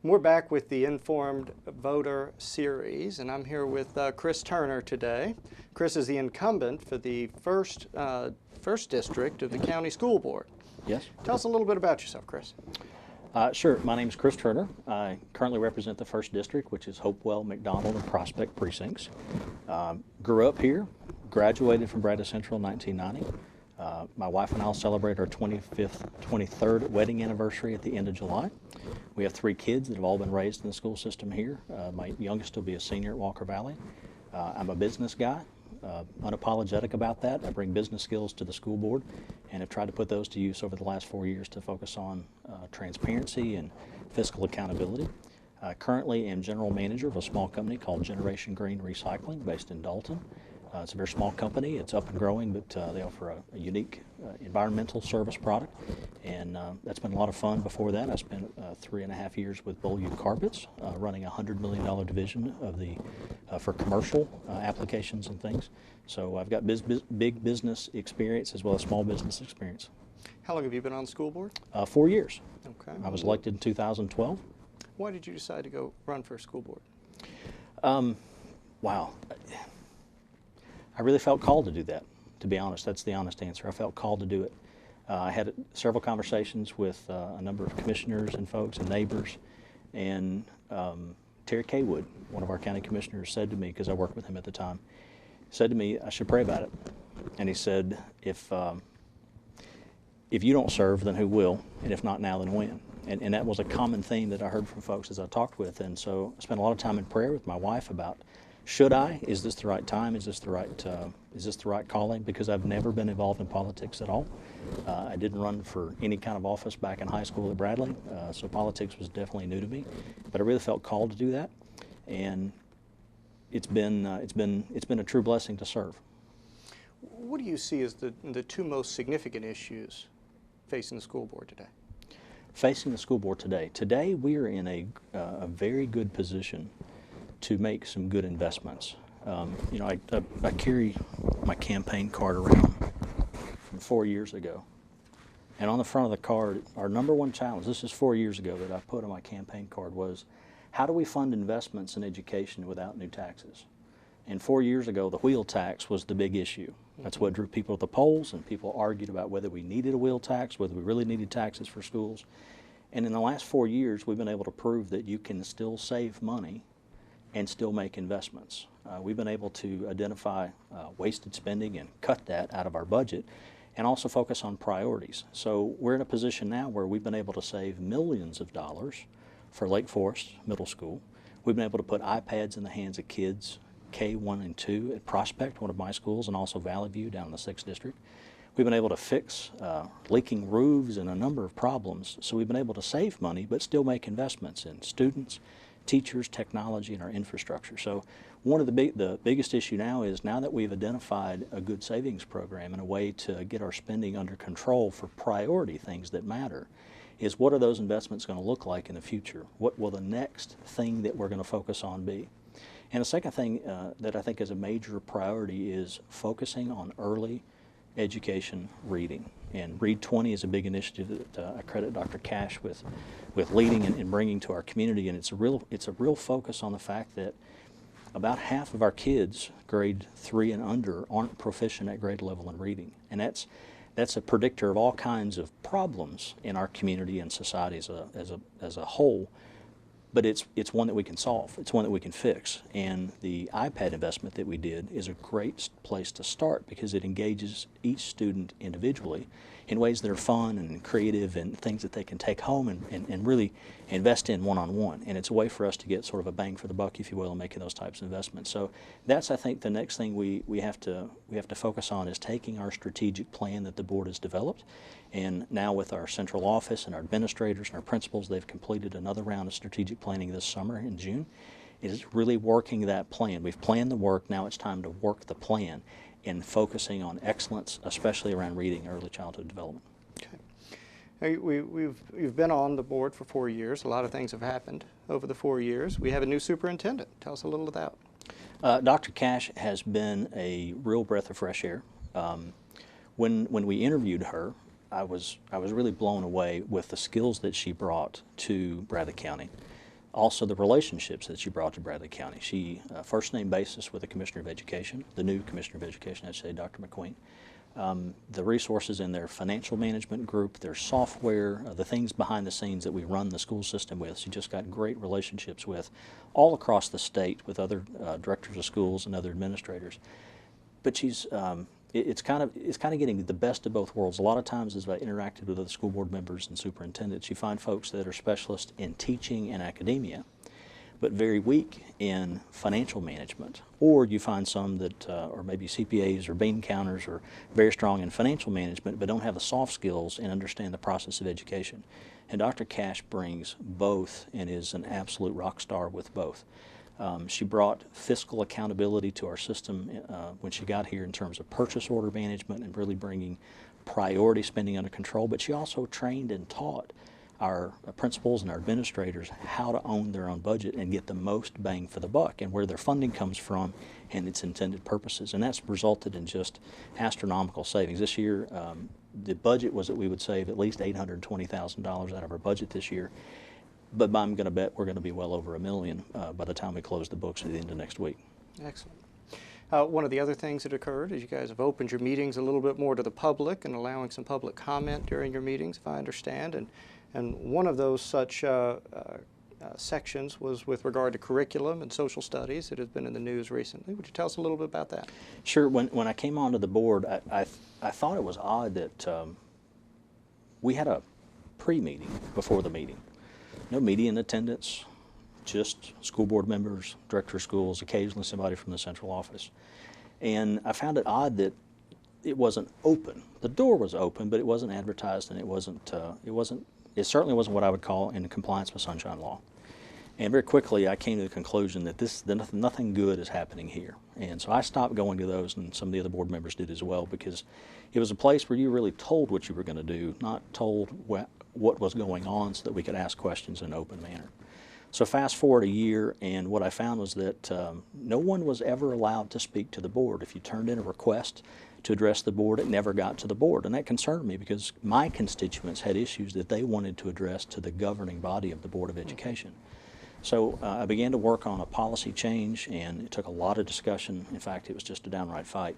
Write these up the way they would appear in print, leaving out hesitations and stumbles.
We're back with the Informed Voter series, and I'm here with Chris Turner today. Chris is the incumbent for the first district of the county school board. Yes. Tell us a little bit about yourself, Chris. Sure. My name is Chris Turner. I currently represent the first district, which is Hopewell, McDonald, and Prospect precincts. Grew up here, graduated from Bradley Central in 1990. My wife and I will celebrate our 23rd wedding anniversary at the end of July. We have 3 kids that have all been raised in the school system here. My youngest will be a senior at Walker Valley. I'm a business guy, unapologetic about that. I bring business skills to the school board and have tried to put those to use over the last 4 years to focus on transparency and fiscal accountability. I currently am general manager of a small company called Generation Green Recycling based in Dalton. It's a very small company. It's up and growing, but they offer a unique environmental service product, and that's been a lot of fun. Before that, I spent 3.5 years with Beaulieu Carpets, running a $100 million division of the for commercial applications and things. So I've got big business experience as well as small business experience. How long have you been on the school board? 4 years. Okay. I was elected in 2012. Why did you decide to go run for a school board? Wow. I really felt called to do that, to be honest. That's the honest answer. I felt called to do it. I had several conversations with a number of commissioners and folks and neighbors, and Terry Kaywood, one of our county commissioners, said to me, because I worked with him at the time, said to me, I should pray about it. And he said, if you don't serve, then who will? And if not now, then when? And that was a common theme that I heard from folks as I talked with. And so I spent a lot of time in prayer with my wife about, should I? Is this the right time? Is this the right calling? Because I've never been involved in politics at all. I didn't run for any kind of office back in high school at Bradley, so politics was definitely new to me. But I really felt called to do that, and it's been a true blessing to serve. What do you see as the 2 most significant issues facing the school board today? Facing the school board today. Today we are in a very good position to make some good investments. You know, I carry my campaign card around from 4 years ago. And on the front of the card, our #1 challenge, this is 4 years ago that I put on my campaign card, was how do we fund investments in education without new taxes? And 4 years ago, the wheel tax was the big issue. That's what drew people to the polls, and people argued about whether we needed a wheel tax, whether we really needed taxes for schools. And in the last 4 years, we've been able to prove that you can still save money and still make investments. We've been able to identify wasted spending and cut that out of our budget, and also focus on priorities. So we're in a position now where we've been able to save millions of dollars for Lake Forest Middle School. We've been able to put iPads in the hands of kids K1 and 2 at Prospect, one of my schools, and also Valley View down in the 6th District. We've been able to fix leaking roofs and a number of problems. So we've been able to save money but still make investments in students, teachers, technology, and our infrastructure. So one of the biggest issue now is, now that we've identified a good savings program and a way to get our spending under control for priority things that matter, is what are those investments going to look like in the future? What will the next thing that we're going to focus on be? And the second thing that I think is a major priority is focusing on early education reading. And Read 20 is a big initiative that I credit Dr. Cash with leading and bringing to our community. And it's a real focus on the fact that about half of our kids, grade 3 and under, aren't proficient at grade level in reading. And that's a predictor of all kinds of problems in our community and society as a whole. But it's one that we can solve. It's one that we can fix. And the iPad investment that we did is a great place to start, because it engages each student individually in ways that are fun and creative and things that they can take home and really invest in one-on-one. And it's a way for us to get sort of a bang for the buck, if you will, in making those types of investments. So that's, I think, the next thing we have to focus on, is taking our strategic plan that the board has developed. And now with our central office and our administrators and our principals, they've completed another round of strategic planning this summer in June. It is really working that plan. We've planned the work, now it's time to work the plan and focusing on excellence, especially around reading and early childhood development. Okay. Hey, you've been on the board for 4 years. A lot of things have happened over the 4 years. We have a new superintendent. Tell us a little about that. Dr. Cash has been a real breath of fresh air. When we interviewed her, I was really blown away with the skills that she brought to Bradley County. Also the relationships that she brought to Bradley County. She first name basis with the Commissioner of Education, the new Commissioner of Education, I'd say, Dr. McQueen. The resources in their financial management group, their software, the things behind the scenes that we run the school system with. She just got great relationships with all across the state with other directors of schools and other administrators. But she's it's kind of getting the best of both worlds. A lot of times as I interacted with other school board members and superintendents, you find folks that are specialists in teaching and academia, but very weak in financial management. Or you find some that are maybe CPAs or bean counters or very strong in financial management, but don't have the soft skills and understand the process of education. And Dr. Cash brings both and is an absolute rock star with both. She brought fiscal accountability to our system when she got here in terms of purchase order management and really bringing priority spending under control, but she also trained and taught our principals and our administrators how to own their own budget and get the most bang for the buck and where their funding comes from and its intended purposes. And that's resulted in just astronomical savings. This year, the budget was that we would save at least $820,000 out of our budget this year. But I'm going to bet we're going to be well over $1 million by the time we close the books at the end of next week. Excellent. One of the other things that occurred is you guys have opened your meetings a little bit more to the public and allowing some public comment during your meetings, if I understand. And one of those such sections was with regard to curriculum and social studies that has been in the news recently. Would you tell us a little bit about that? Sure. When I came onto the board, I thought it was odd that we had a pre-meeting before the meeting. No media in attendance, just school board members, director of schools, occasionally somebody from the central office. And I found it odd that it wasn't open. The door was open, but it wasn't advertised, and it certainly wasn't what I would call in compliance with Sunshine Law. And very quickly I came to the conclusion that nothing good is happening here. And so I stopped going to those, and some of the other board members did as well, because it was a place where you really told what you were going to do, not told what was going on, so that we could ask questions in an open manner. So fast forward a year, and what I found was that no one was ever allowed to speak to the board. If you turned in a request to address the board, it never got to the board. And that concerned me, because my constituents had issues that they wanted to address to the governing body of the Board of Education. So I began to work on a policy change, and it took a lot of discussion. In fact, it was just a downright fight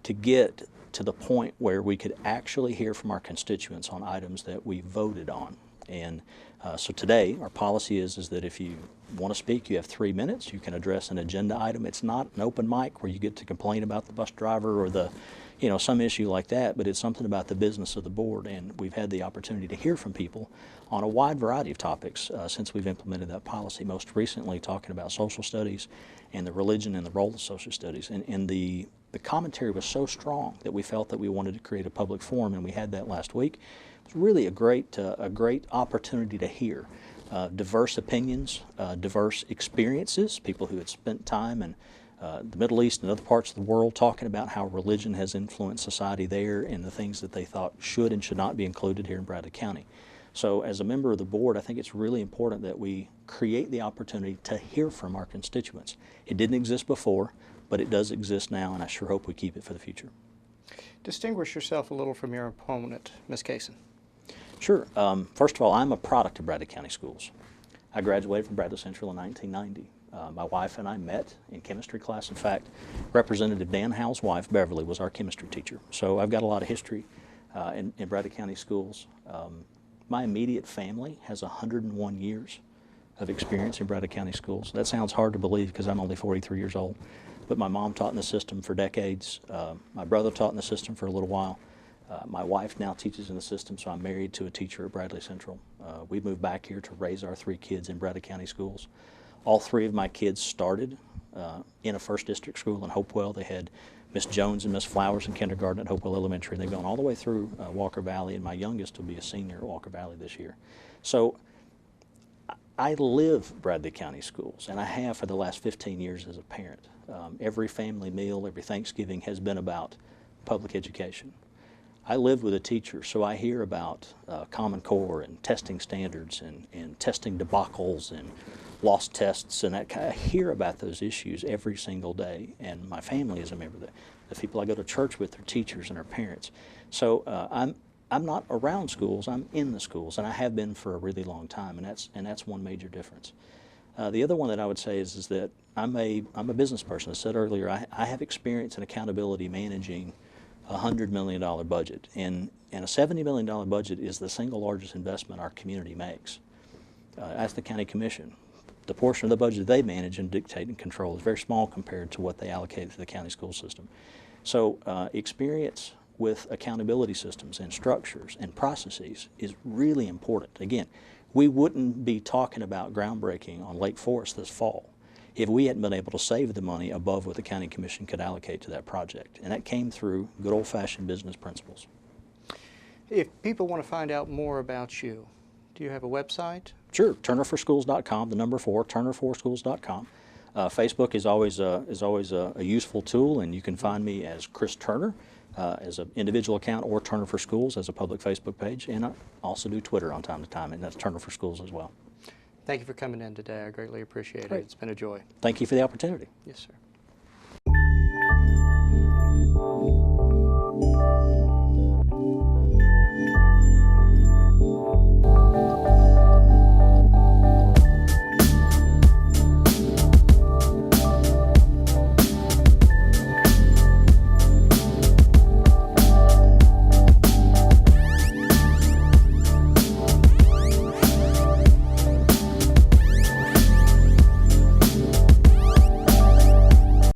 to get to the point where we could actually hear from our constituents on items that we voted on. And so today, our policy is that if you want to speak, you have 3 minutes. You can address an agenda item. It's not an open mic where you get to complain about the bus driver or some issue like that, but it's something about the business of the board. And we've had the opportunity to hear from people on a wide variety of topics since we've implemented that policy, most recently talking about social studies and the religion and the role of social studies. And the commentary was so strong that we felt that we wanted to create a public forum, and we had that last week. It was really a great opportunity to hear diverse opinions, diverse experiences, people who had spent time in the Middle East and other parts of the world talking about how religion has influenced society there and the things that they thought should and should not be included here in Bradley County. So as a member of the board, I think it's really important that we create the opportunity to hear from our constituents. It didn't exist before, but it does exist now, and I sure hope we keep it for the future. Distinguish yourself a little from your opponent, Ms. Kaysen. Sure. First of all, I'm a product of Bradley County Schools. I graduated from Bradley Central in 1990. My wife and I met in chemistry class. In fact, Representative Dan Howell's wife, Beverly, was our chemistry teacher. So I've got a lot of history in Bradley County Schools. My immediate family has 101 years of experience in Bradley County Schools. That sounds hard to believe because I'm only 43 years old. But my mom taught in the system for decades. My brother taught in the system for a little while. My wife now teaches in the system, so I'm married to a teacher at Bradley Central. We moved back here to raise our 3 kids in Bradley County Schools. All 3 of my kids started in a first district school in Hopewell. They had Miss Jones and Miss Flowers in kindergarten at Hopewell Elementary, and they've gone all the way through Walker Valley, and my youngest will be a senior at Walker Valley this year. So I live Bradley County Schools, and I have for the last 15 years as a parent. Every family meal, every Thanksgiving has been about public education. I live with a teacher, so I hear about Common Core and testing standards and testing debacles and lost tests, and I hear about those issues every single day, and my family is a member of that. The people I go to church with are teachers and are parents. So I'm not around schools, I'm in the schools, and I have been for a really long time, and that's one major difference. The other one that I would say is that I'm a business person. I said earlier, I have experience and accountability managing a $100 million budget, and a $70 million budget is the single largest investment our community makes. As the county commission, the portion of the budget they manage and dictate and control is very small compared to what they allocate to the county school system. So experience with accountability systems and structures and processes is really important. Again, we wouldn't be talking about groundbreaking on Lake Forest this fall if we hadn't been able to save the money above what the county commission could allocate to that project. And that came through good old-fashioned business principles. If people want to find out more about you, do you have a website? Sure, turnerforschools.com, the number 4, turnerforschools.com. Facebook is always a useful tool, and you can find me as Chris Turner as an individual account, or Turner for Schools as a public Facebook page, and I also do Twitter on time to time, and that's Turner for Schools as well. Thank you for coming in today. I greatly appreciate it. Great. It's been a joy. Thank you for the opportunity. Yes, sir.